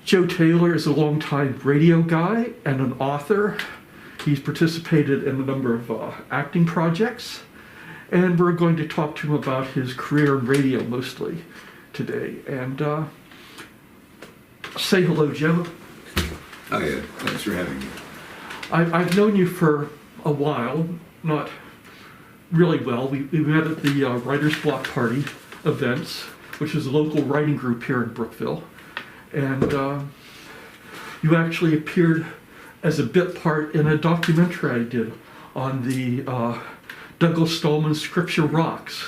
Joe Taylor is a longtime radio guy and an author. He's participated in a number of acting projects, and we're going to talk to him about his career in radio mostly today. And say hello, Joe. Hi, Ed. Thanks for having me. I've known you for a while, not really well. We met at the Writer's Block Party events, which is a local writing group here in Brookville. And you actually appeared as a bit part in a documentary I did on the Douglas Stallman Scripture Rocks.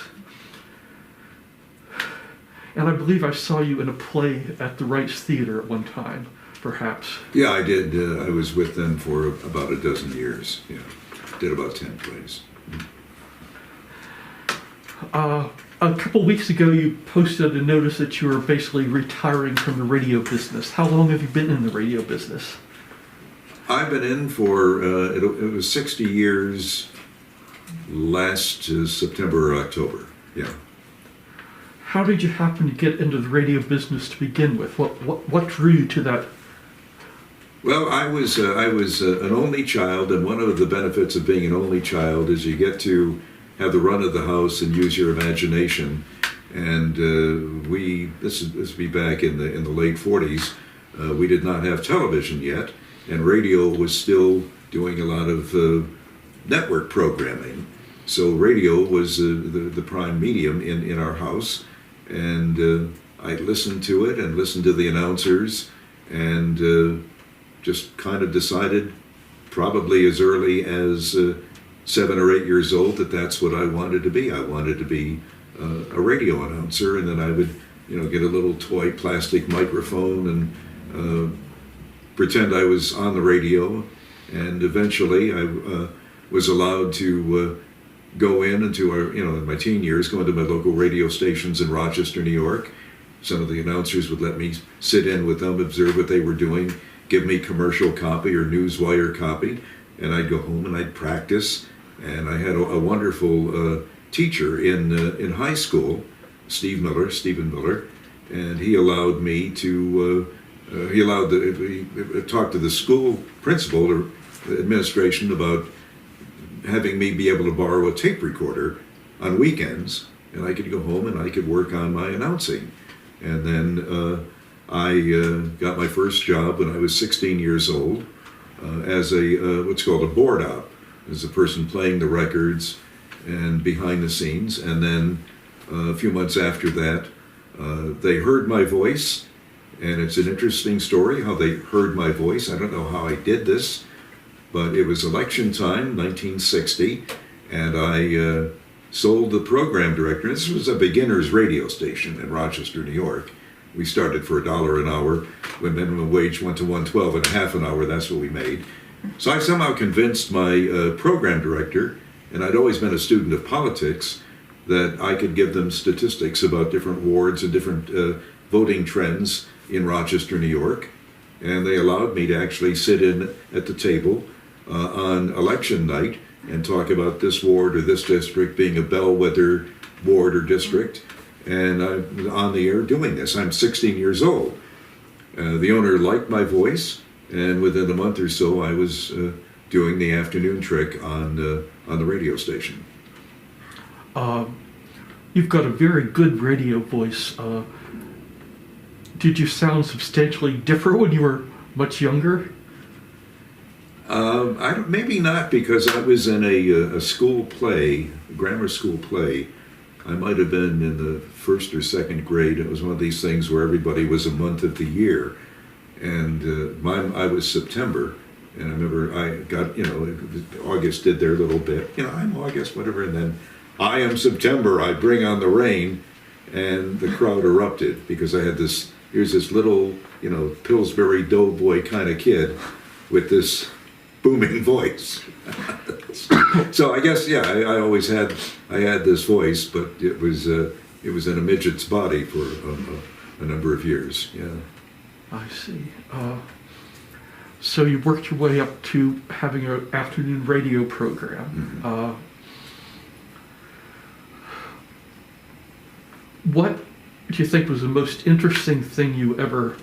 And I believe I saw you in a play at the Rice Theater at one time, perhaps. Yeah, I did. I was with them for about a dozen years. Yeah, did about 10 plays. A couple weeks ago, you posted a notice that you were basically retiring from the radio business. How long have you been in the radio business? I've been in for, it was 60 years last September or October. Yeah. How did you happen to get into the radio business to begin with? What drew you to that? Well, I was an only child, and one of the benefits of being an only child is you get to have the run of the house and use your imagination. And this would be back in the late 40s. We did not have television yet, and radio was still doing a lot of network programming. So radio was the prime medium in our house, and I listened to it and listened to the announcers, and just kind of decided, probably as early as 7 or 8 years old, that's what I wanted to be. I wanted to be a radio announcer, and then I would, get a little toy plastic microphone and pretend I was on the radio. And eventually, I was allowed to go into our, in my teen years, go into my local radio stations in Rochester, New York. Some of the announcers would let me sit in with them, observe what they were doing, give me commercial copy or newswire copy, and I'd go home and I'd practice. And I had a wonderful teacher in high school, Stephen Miller, and he allowed me to, talk to the school principal or administration about having me be able to borrow a tape recorder on weekends, and I could go home and I could work on my announcing. And then I got my first job when I was 16 years old as what's called a board op, as a person playing the records and behind the scenes. And then a few months after that, they heard my voice, and it's an interesting story how they heard my voice. I don't know how I did this, but it was election time, 1960, and I sold the program director. This was a beginner's radio station in Rochester, New York. We started for $1 an hour. When minimum wage went to $1.12 and a half an hour, that's what we made. So I somehow convinced my program director, and I'd always been a student of politics, that I could give them statistics about different wards and different voting trends in Rochester, New York. And they allowed me to actually sit in at the table on election night and talk about this ward or this district being a bellwether ward or district. And I'm on the air doing this. I'm 16 years old. The owner liked my voice, and within a month or so, I was doing the afternoon trick on the radio station. You've got a very good radio voice. Did you sound substantially different when you were much younger? Maybe not, because I was in a school play, a grammar school play. I might have been in the first or second grade. It was one of these things where everybody was a month of the year. And I was September, and I remember I got, August did their little bit, I'm August, whatever, and then I am September, I bring on the rain, and the crowd erupted because I had here's this little, Pillsbury Doughboy kind of kid with this booming voice. So I guess, I always had this voice, but it was in a midget's body for a number of years, yeah. I see. So you worked your way up to having an afternoon radio program. Mm-hmm. What do you think was the most interesting thing you ever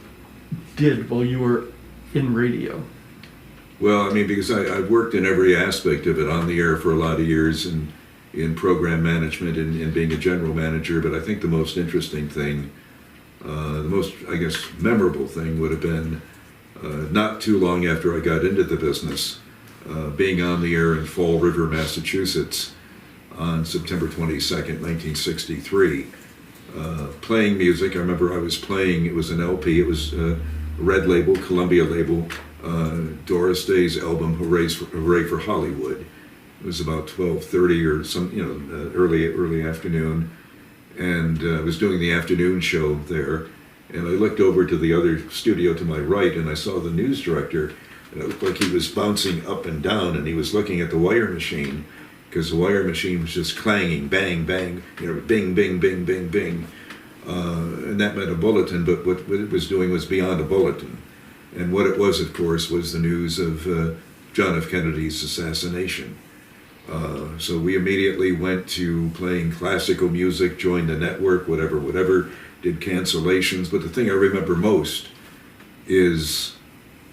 did while you were in radio? Well, I mean, because I've worked in every aspect of it on the air for a lot of years and in program management and being a general manager, but I think the most interesting thing, the most, I guess, memorable thing would have been not too long after I got into the business, being on the air in Fall River, Massachusetts on September 22nd, 1963, playing music. I remember I was playing, it was an LP, it was a red label, Columbia label, Doris Day's album Hooray for Hollywood. It was about 12:30 or some, early afternoon, and I was doing the afternoon show there, and I looked over to the other studio to my right, and I saw the news director, and it looked like he was bouncing up and down, and he was looking at the wire machine, because the wire machine was just clanging, bang, bang, bing, bing, bing, bing, bing, and that meant a bulletin, but what it was doing was beyond a bulletin. And what it was, of course, was the news of John F. Kennedy's assassination. So we immediately went to playing classical music, joined the network, whatever, did cancellations. But the thing I remember most is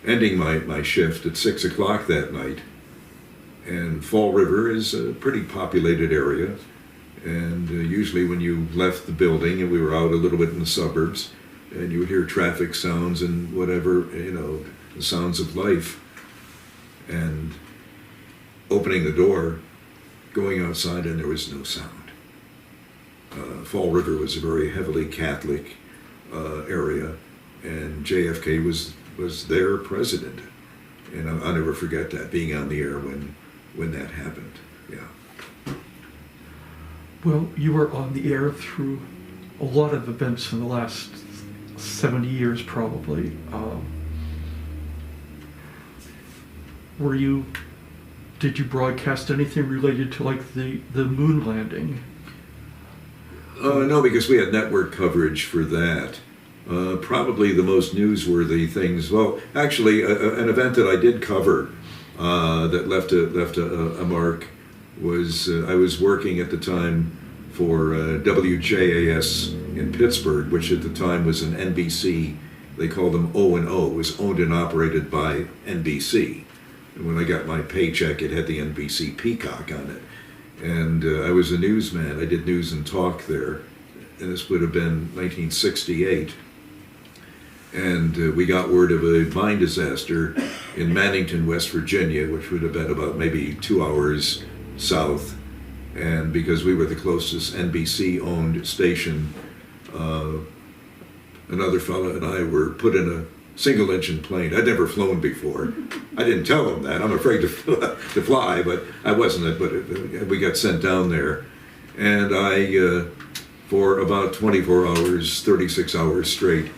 ending my shift at 6 o'clock that night. And Fall River is a pretty populated area. And usually when you left the building, and we were out a little bit in the suburbs, and you would hear traffic sounds and whatever, the sounds of life. And opening the door, going outside, and there was no sound. Fall River was a very heavily Catholic area, and JFK was their president. And I'll never forget that, being on the air when that happened. Yeah. Well, you were on the air through a lot of events in the last 70 years, probably. Did you broadcast anything related to like the moon landing? No, because we had network coverage for that. Probably the most newsworthy things. Well, actually, an event that I did cover that left a mark was I was working at the time for WJAS in Pittsburgh, which at the time was an NBC. They called them O&O. It was owned and operated by NBC. And when I got my paycheck, it had the NBC peacock on it. And I was a newsman. I did news and talk there. And this would have been 1968. And we got word of a mine disaster in Mannington, West Virginia, which would have been about maybe 2 hours south. And because we were the closest NBC-owned station, another fellow and I were put in a single-engine plane. I'd never flown before. I didn't tell them that. I'm afraid to fly, but I wasn't. But we got sent down there. And I, for about 24 hours, 36 hours straight,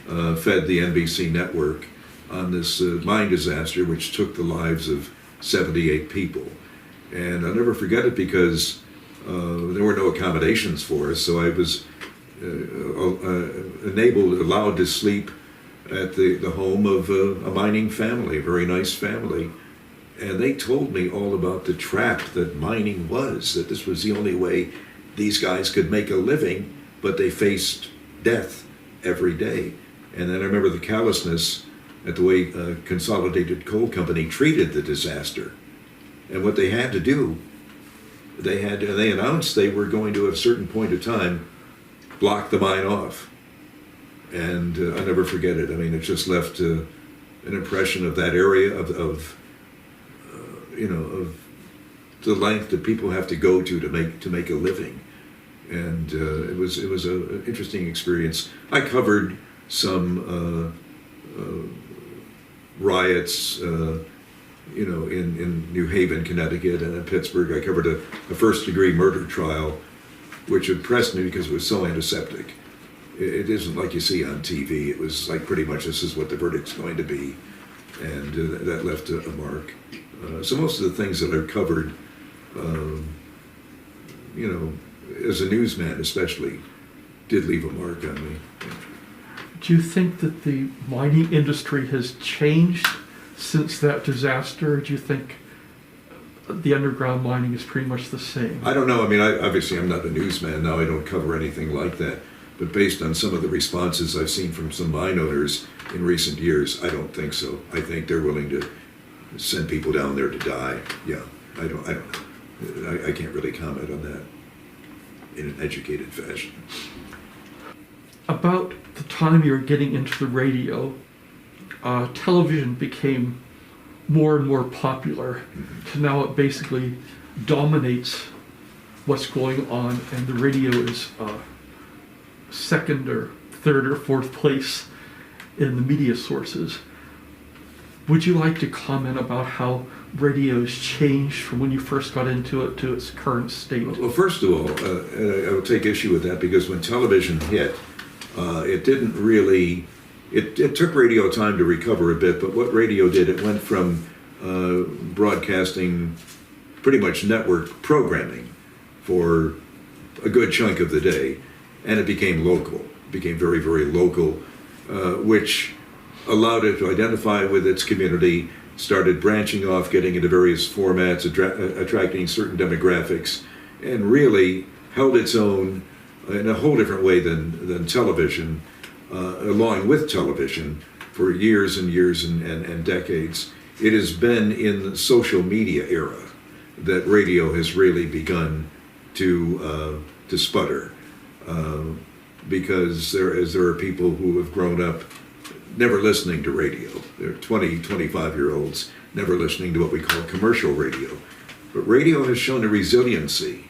fed the NBC network on this mine disaster, which took the lives of 78 people. And I'll never forget it because there were no accommodations for us, so I was allowed to sleep at the home of a mining family, a very nice family. And they told me all about the trap that mining was, that this was the only way these guys could make a living, but they faced death every day. And then I remember the callousness at the way Consolidated Coal Company treated the disaster. And what they had to do, they announced they were going to, at a certain point of time, block the mine off. And I never forget it. I mean, it just left an impression of that area of the length that people have to go to make a living. And it was an interesting experience. I covered some riots, in New Haven, Connecticut, and in Pittsburgh. I covered a first-degree murder trial, which impressed me because it was so antiseptic. It isn't like you see on TV. It was like pretty much this is what the verdict's going to be, and that left a mark. So most of the things that I've covered, as a newsman especially, did leave a mark on me. Do you think that the mining industry has changed since that disaster? Or do you think the underground mining is pretty much the same? I don't know. I mean, obviously I'm not a newsman now. I don't cover anything like that. But based on some of the responses I've seen from some mine owners in recent years, I don't think so. I think they're willing to send people down there to die. Yeah, I don't know. I can't really comment on that in an educated fashion. About the time you were getting into the radio, television became more and more popular. So now it basically dominates what's going on, and the radio is second or third or fourth place in the media sources. Would you like to comment about how radio's changed from when you first got into it to its current state? Well, first of all, I would take issue with that because when television hit, it didn't really, it took radio time to recover a bit, but what radio did, it went from broadcasting pretty much network programming for a good chunk of the day, and it became local. It became very, very local, which allowed it to identify with its community, started branching off, getting into various formats, attracting certain demographics, and really held its own in a whole different way than television, along with television, for years and years and decades. It has been in the social media era that radio has really begun to sputter, because there are people who have grown up never listening to radio. They're 20, 25-year-olds never listening to what we call commercial radio. But radio has shown a resiliency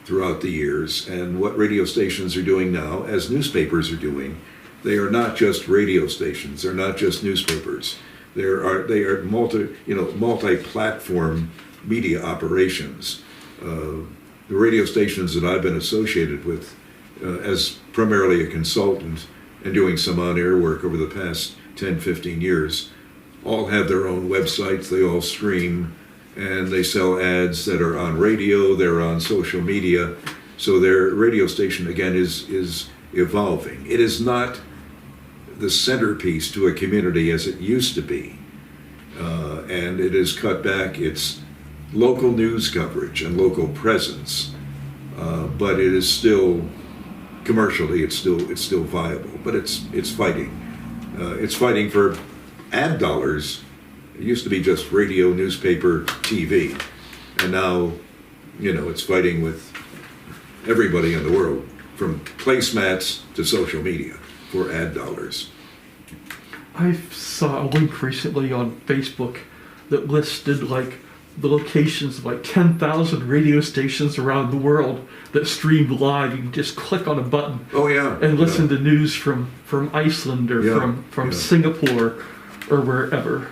throughout the years, and what radio stations are doing now, as newspapers are doing, they are not just radio stations, they're not just newspapers. They are multi-platform media operations. The radio stations that I've been associated with as primarily a consultant and doing some on-air work over the past 10, 15 years, all have their own websites, they all stream, and they sell ads that are on radio, they're on social media. So their radio station, again, is evolving. It is not the centerpiece to a community as it used to be. And it has cut back its local news coverage and local presence. But it is still, commercially, it's still viable. But it's fighting. It's fighting for ad dollars. It used to be just radio, newspaper, TV, and now, it's fighting with everybody in the world, from placemats to social media, for ad dollars. I saw a link recently on Facebook that listed the locations of 10,000 radio stations around the world that stream live. You can just click on a button. Oh yeah, and listen to news from Iceland or from Singapore or wherever.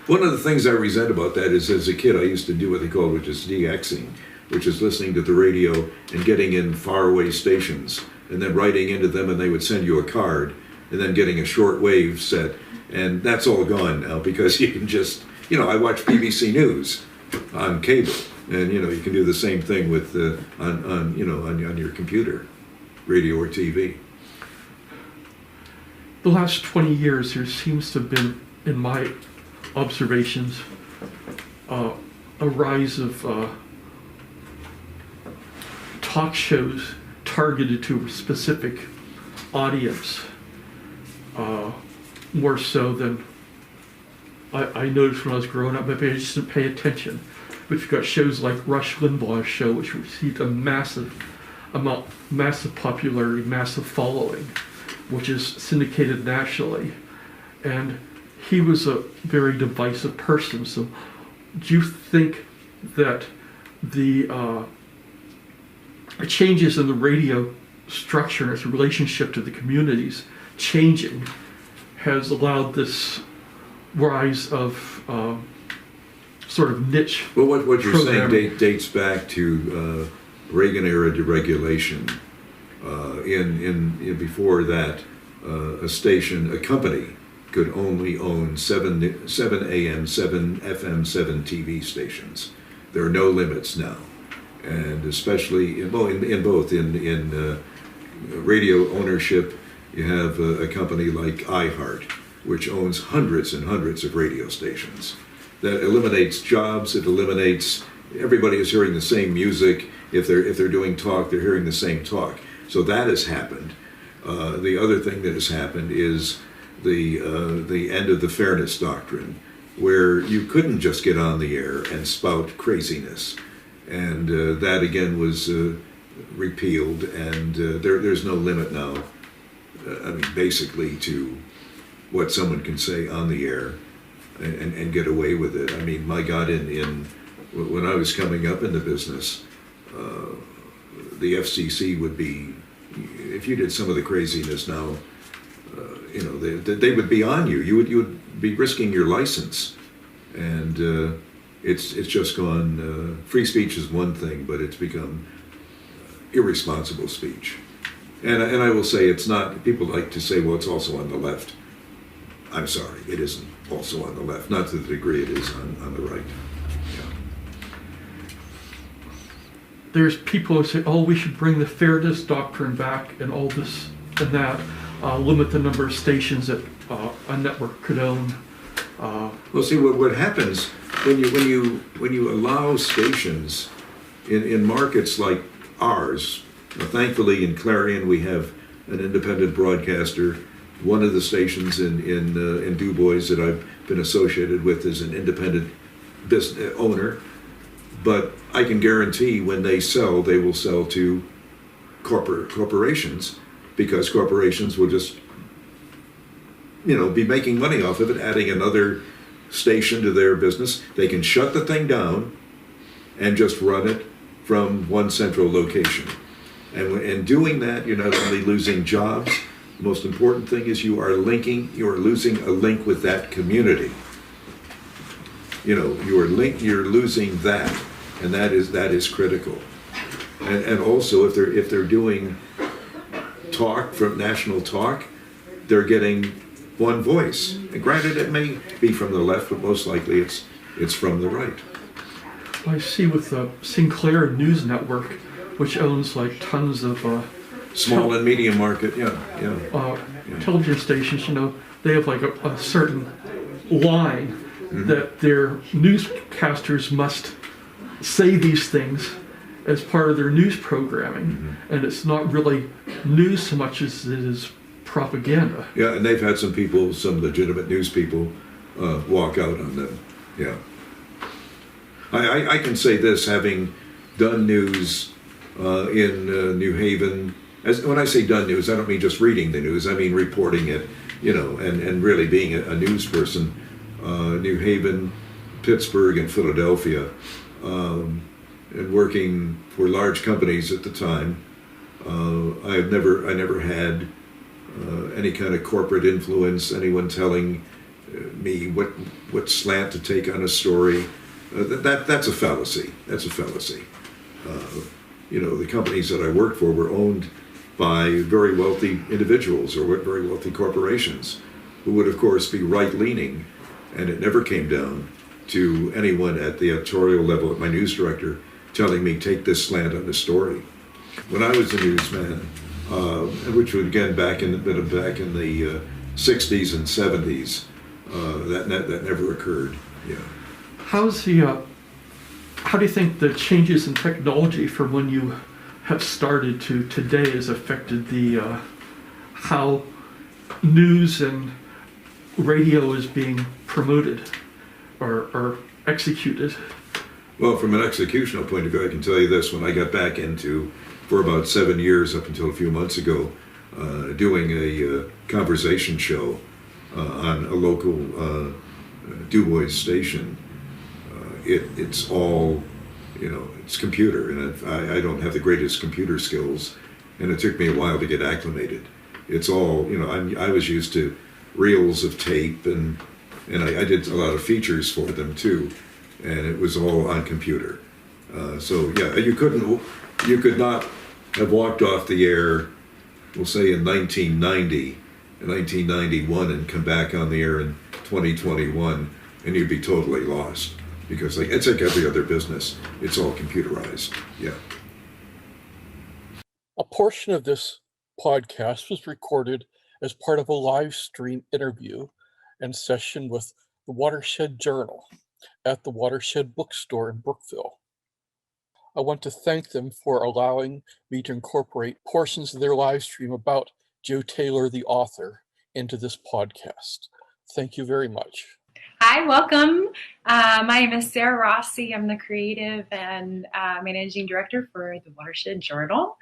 One of the things I resent about that is, as a kid, I used to do what they called, which is DXing, which is listening to the radio and getting in faraway stations and then writing into them, and they would send you a card, and then getting a shortwave set. And that's all gone now because you can just, I watch BBC News on cable, and you can do the same thing with on your computer, radio or TV. The last 20 years, there seems to have been, in my observations, a rise of talk shows targeted to a specific audience, more so than I noticed when I was growing up. Maybe I just didn't pay attention. But you've got shows like Rush Limbaugh's show, which received a massive popularity, massive following, which is syndicated nationally. And he was a very divisive person. So do you think that the changes in the radio structure and its relationship to the communities changing has allowed this rise of sort of niche? Well, what you're programming saying dates back to Reagan era deregulation. Before that, a company could only own 7 AM, 7 FM, 7 TV stations. There are no limits now, and especially in both radio ownership, you have a company like iHeart, which owns hundreds and hundreds of radio stations. That eliminates jobs. It eliminates, everybody is hearing the same music. If they're doing talk, they're hearing the same talk. So that has happened. The other thing that has happened is the end of the fairness doctrine, where you couldn't just get on the air and spout craziness, and that again was repealed, and there's no limit now. I mean, basically to what someone can say on the air and get away with it. I mean, my God, when I was coming up in the business, the FCC would be, if you did some of the craziness now, they would be on you. You would be risking your license, and it's just gone. Free speech is one thing, but it's become irresponsible speech. And I will say it's not. People like to say, well, it's also on the left. I'm sorry, it isn't also on the left. Not to the degree it is on the right. Yeah. There's people who say, oh, we should bring the fairness doctrine back and all this and that, limit the number of stations that a network could own. Well, see, what happens when you allow stations in markets like ours. Thankfully, in Clarion, we have an independent broadcaster. One of the stations in Du Bois that I've been associated with is an independent business owner. But I can guarantee when they will sell to corporations, because corporations will just, be making money off of it, adding another station to their business. They can shut the thing down and just run it from one central location. And in doing that, you're not only losing jobs. The most important thing is you are losing a link with that community. You're losing that, and that is critical. And also, if they're doing talk from national talk, they're getting one voice. And granted, it may be from the left, but most likely it's from the right. I see with the Sinclair News Network, which owns like tons of small and medium market, television stations, they have like a certain line that their newscasters must say these things as part of their news programming, and it's not really news so much as it is propaganda. Yeah, and they've had some legitimate news people walk out on them. Yeah. I can say this, having done news in New Haven. When I say done news, I don't mean just reading the news. I mean reporting it, and really being a news person. New Haven, Pittsburgh, and Philadelphia, and working for large companies at the time. I never had any kind of corporate influence. Anyone telling me what slant to take on a story. That's a fallacy. That's a fallacy. The companies that I worked for were owned by very wealthy individuals or very wealthy corporations who would, of course, be right-leaning, and it never came down to anyone at the editorial level, at my news director, telling me, take this slant on the story. When I was a newsman, which was again back in the 60s and 70s, that never occurred. Yeah. How do you think the changes in technology from when you have started to today has affected the how news and radio is being promoted or executed? Well, from an executional point of view, I can tell you this. When I got back for about 7 years, up until a few months ago, doing a conversation show on a local Du Bois station, it's all, it's computer, and I don't have the greatest computer skills, and it took me a while to get acclimated. It's all, I was used to reels of tape, and I did a lot of features for them too, and it was all on computer. So yeah, you could not have walked off the air, we'll say in 1991, and come back on the air in 2021, and you'd be totally lost. Because it's like every other business, it's all computerized. Yeah. A portion of this podcast was recorded as part of a live stream interview and session with the Watershed Journal at the Watershed Bookstore in Brookville. I want to thank them for allowing me to incorporate portions of their live stream about Joe Taylor, the author, into this podcast. Thank you very much. Hi, welcome. My name is Sarah Rossi. I'm the creative and managing director for the Watershed Journal.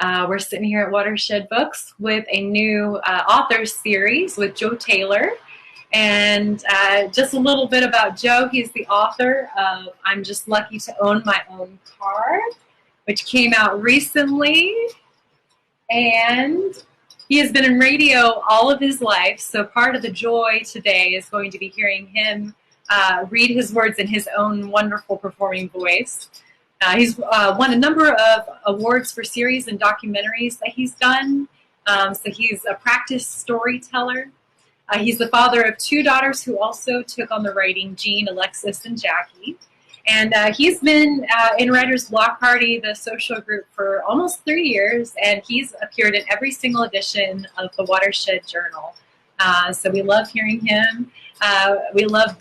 We're sitting here at Watershed Books with a new author series with Joe Taylor. And just a little bit about Joe. He's the author of I'm Just Lucky to Own My Own Car, which came out recently. And he has been in radio all of his life, so part of the joy today is going to be hearing him read his words in his own wonderful performing voice. He's won a number of awards for series and documentaries that he's done. So he's a practiced storyteller. He's the father of 2 daughters who also took on the writing, Jean, Alexis, and Jackie. And he's been in Writer's Block Party, the social group, for almost 3 years, and he's appeared in every single edition of the Watershed Journal. So we love hearing him. We love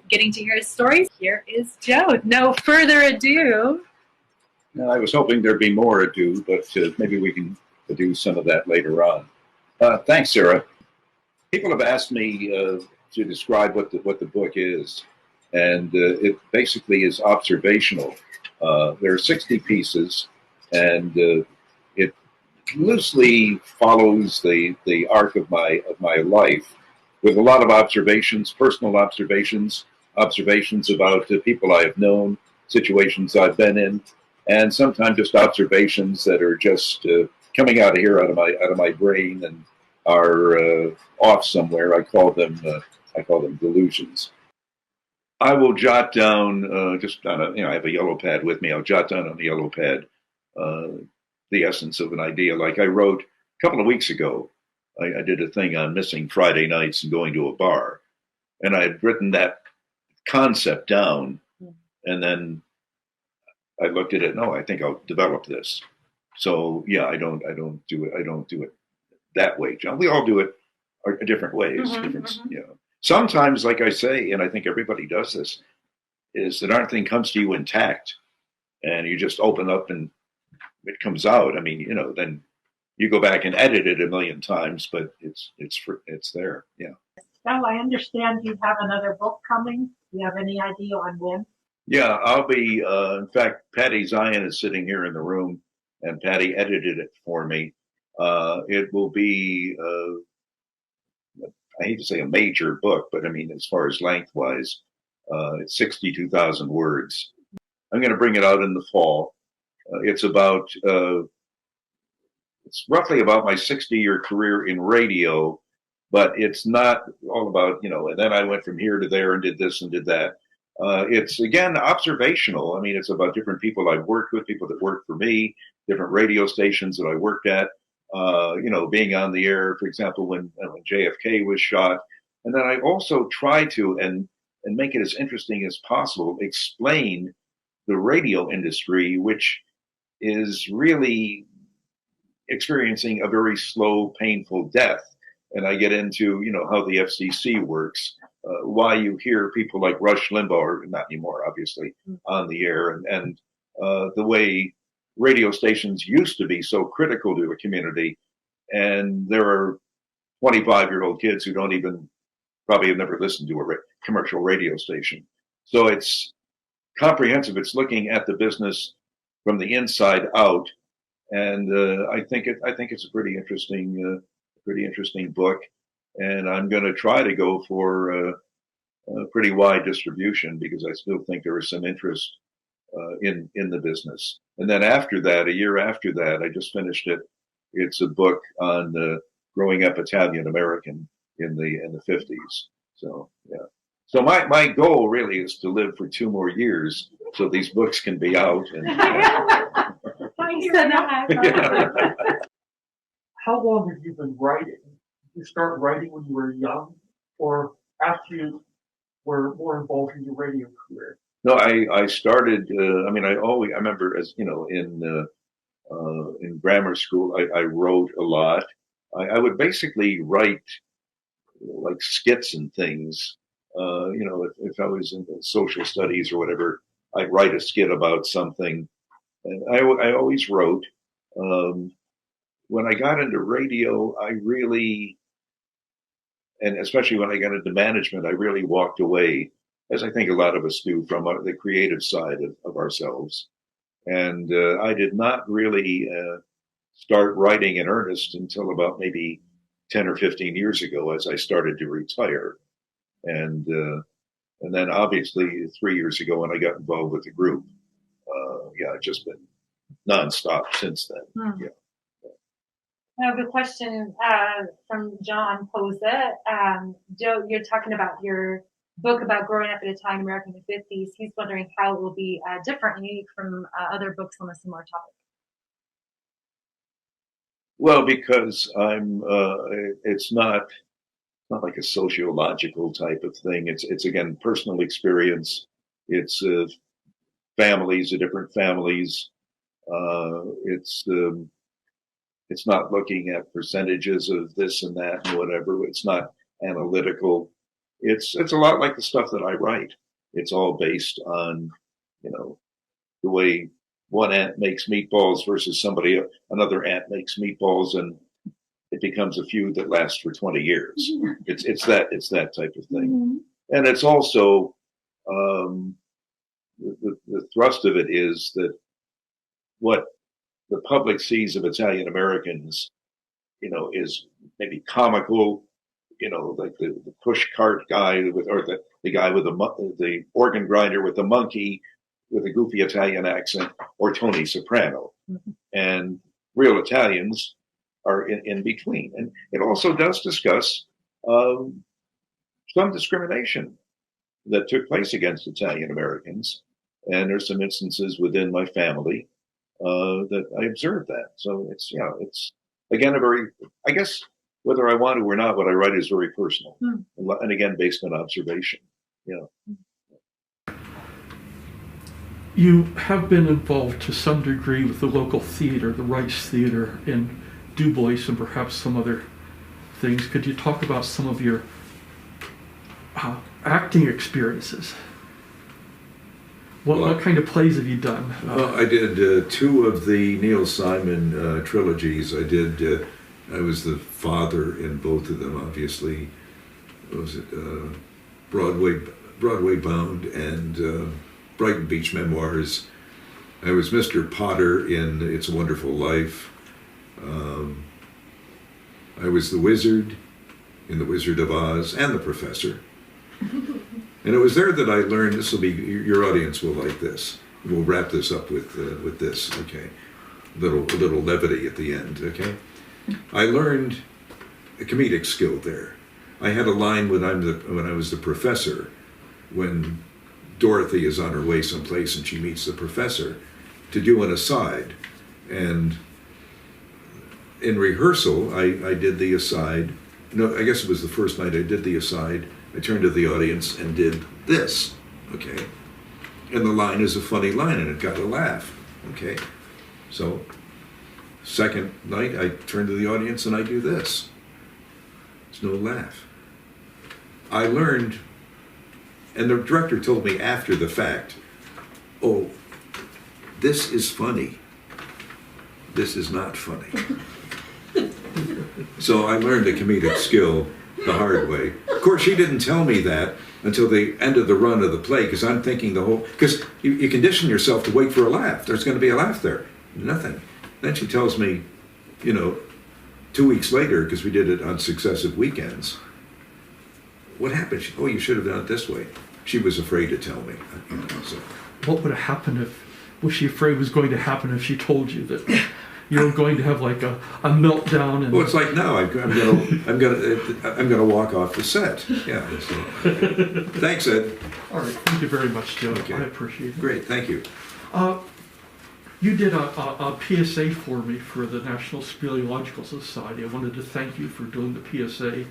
getting to hear his stories. Here is Joe. No further ado. I was hoping there'd be more ado, but maybe we can do some of that later on. Thanks, Sarah. People have asked me to describe what the book is. And it basically is observational. There are 60 pieces, and it loosely follows the arc of my life, with a lot of observations, personal observations, observations about people I have known, situations I've been in, and sometimes just observations that are just coming out of here, out of my brain, and are off somewhere. I call them delusions. I will jot down just on a, I have a yellow pad with me. I'll jot down on the yellow pad the essence of an idea. Like I wrote a couple of weeks ago, I did a thing on missing Friday nights and going to a bar, and I had written that concept down, and then I looked at it. No, I think I'll develop this. So yeah, I don't do it that way, John. We all do it different ways. Sometimes, like I say, and I think everybody does this, is that everything comes to you intact, and you just open up and it comes out. I mean, then you go back and edit it a million times, but it's there. Yeah. So I understand you have another book coming. Do you have any idea on when? Yeah, I'll be. In fact, Patty Zion is sitting here in the room, and Patty edited it for me. It will be. I hate to say a major book, but I mean, as far as lengthwise, it's 62,000 words. I'm going to bring it out in the fall. It's roughly about my 60-year career in radio, but it's not all about, and then I went from here to there and did this and did that. It's, again, observational. I mean, it's about different people I've worked with, people that worked for me, different radio stations that I worked at. Being on the air, for example, when JFK was shot. And then I also try to, and make it as interesting as possible, explain the radio industry, which is really experiencing a very slow, painful death. And I get into, how the FCC works, why you hear people like Rush Limbaugh, or not anymore, obviously, on the air, and the way radio stations used to be so critical to a community, and there are 25-year-old kids who don't even probably have never listened to a commercial radio station. So it's comprehensive. It's looking at the business from the inside out, and I think it's a pretty interesting book, and I'm going to try to go for a pretty wide distribution because I still think there is some interest in the business. And then after that, a year after that, I just finished it. It's a book on growing up Italian American in the 50s. So yeah. So my goal really is to live for 2 more years so these books can be out. And, How long have you been writing? Did you start writing when you were young, or after you were more involved in your radio career? No, I started. I remember as in grammar school, I wrote a lot. I would basically write like skits and things. If I was in social studies or whatever, I'd write a skit about something. And I always wrote. when I got into radio, I really, and especially when I got into management, I really walked away, as I think a lot of us do, from the creative side of ourselves. And I did not really start writing in earnest until about maybe 10 or 15 years ago, as I started to retire. And then obviously 3 years ago when I got involved with the group, yeah, it's just been nonstop since then. Yeah. I have a question from John Posa. Joe, you're talking about your book about growing up in Italian America in the 50s. He's wondering how it will be different and unique from other books on a similar topic. Well, because it's not like a sociological type of thing. It's again personal experience. It's families, different families. It's not looking at percentages of this and that and whatever. It's not analytical. It's a lot like the stuff that I write. It's all based on, the way one ant makes meatballs versus another ant makes meatballs, and it becomes a feud that lasts for 20 years. It's that type of thing. And it's also the thrust of it is that what the public sees of Italian Americans, is maybe comical, like the push cart guy or the guy with the organ grinder with the monkey with a goofy Italian accent, or Tony Soprano. And real Italians are in between. And it also does discuss some discrimination that took place against Italian Americans. And there's some instances within my family that I observed that. So it's again, I guess whether I want to or not, what I write is very personal. And again, based on observation. You have been involved to some degree with the local theater, the Rice Theater in Du Bois, and perhaps some other things. Could you talk about some of your acting experiences? What kind of plays have you done? Well, I did 2 of the Neil Simon trilogies. I was the father in both of them, obviously. What was it? Broadway Bound and Brighton Beach Memoirs. I was Mr. Potter in It's a Wonderful Life. I was the Wizard in The Wizard of Oz and the Professor. And it was there that I learned, your audience will like this. We'll wrap this up with this, okay? A little levity at the end, okay? I learned a comedic skill there. I had a line when I was the professor, when Dorothy is on her way someplace and she meets the professor, to do an aside. And in rehearsal, I did the aside. No, I guess it was the first night I did the aside. I turned to the audience and did this, okay? And the line is a funny line and it got a laugh, okay? So, second night I turn to the audience and I do this. There's no laugh. I learned, and the director told me after the fact, oh, this is funny. This is not funny. So I learned a comedic skill the hard way. Of course, she didn't tell me that until the end of the run of the play, because I'm thinking because you condition yourself to wait for a laugh. There's going to be a laugh there. Nothing. Then she tells me, 2 weeks later, because we did it on successive weekends, what happened? You should have done it this way. She was afraid to tell me. So. What would have happened was she afraid was going to happen if she told you that you were going to have like a meltdown? And... Well, it's like, no, I'm gonna walk off the set. Yeah. So. Thanks, Ed. All right. Thank you very much, Joe. Okay. I appreciate it. Great. Thank you. You did a PSA for me for the National Speleological Society. I wanted to thank you for doing the PSA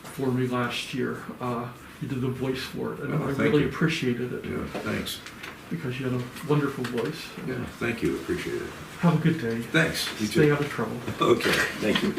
for me last year. You did the voice for it, and I really appreciated it. Yeah, thanks. Because you had a wonderful voice. Yeah, thank you. Appreciate it. Have a good day. Thanks. You Stay too. out of trouble. Okay, thank you.